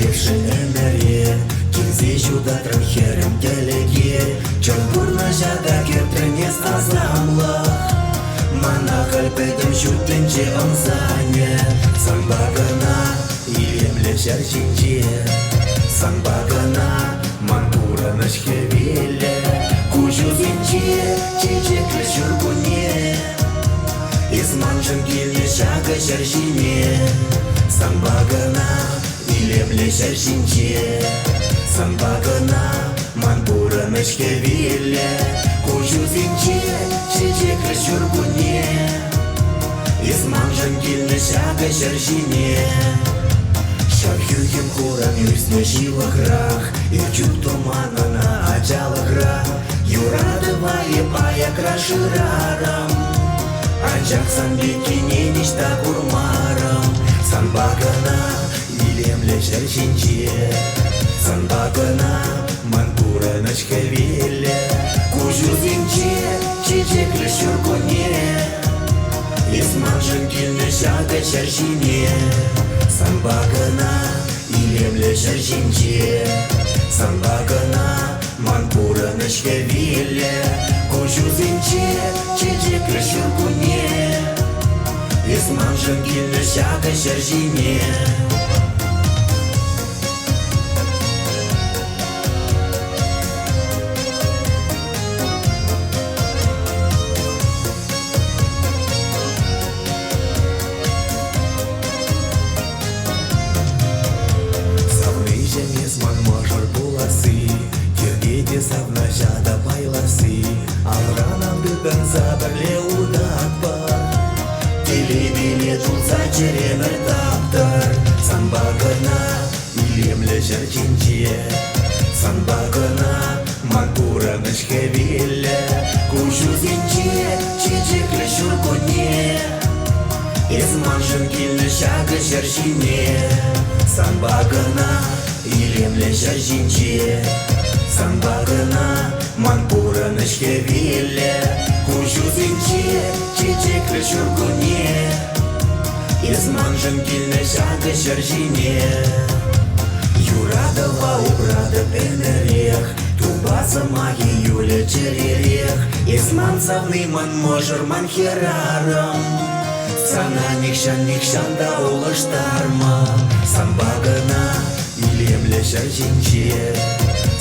Лепши энергия, кизищу да трахерем делеги. Чорбурна жада кертрене стазамла. Мана хальпедем шутенче онзане. Самбагана, илем лешар шинче. Самбагана, мантура нашхевиле. Кучу зинче, чичек лешургуне. Изманшин гильне шага шаршине. Самбагана, илем лешар шинче. Самбагана, мантура нашхевиле. Кучу зинче, чичек лешургуне. Изманшин гильне шага шаршине. Шархюхим хурам юсне шивахрах. И чук тумана на аджалахрах. Юрадывая пая краширарам. Анчак санбекине ништа курмарам. Самбагана, илем лешар шинче. Самбагана, мантура нашхевиле. Кучу зинче, чичек лешургуне. Изманшин гильне шага шаршине. Самбагана, илем лешар шинче. Самбагана, мантура нашхевиле. Кучу зинче, чичек лешургуне. Изманшин гильне шага шаршине. Изман можор буласы, тергеде савна жада байласы. Алранам дүбін забірле удат бар. Телебине тулса черемір таптар. Самбагана, илем лешар шинче. Самбагана, мантура нашхевиле. Кучу зинче, чичек лешургуне. Изманшин гильне шага шаршине. Самбагана, илем лешар шинче. Самбагана, мантура нашхевиле. Кучу зинче, чичек лешургуне. Изманшин гильне шага шаршине. Юрадова убрада пенерех. Тубаса маги юля черерех. Изман савный ман можер манхерарам. Сана никшан да улаштарма. Самбагана, илем лешар шинче.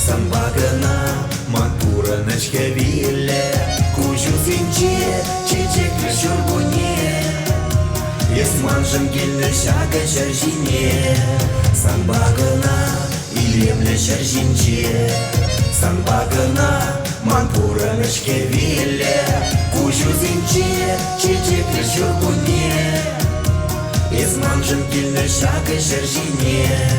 Самбагана, мантура нашхевиле. Кучу зинче, чичек лешургуне. Изманшин гильне шага шаршине. Самбагана, илем лешар шинче. Самбагана, мантура нашхевиле. Кучу зинче, чичек лешургуне. Изманшин гильне шага шаршине.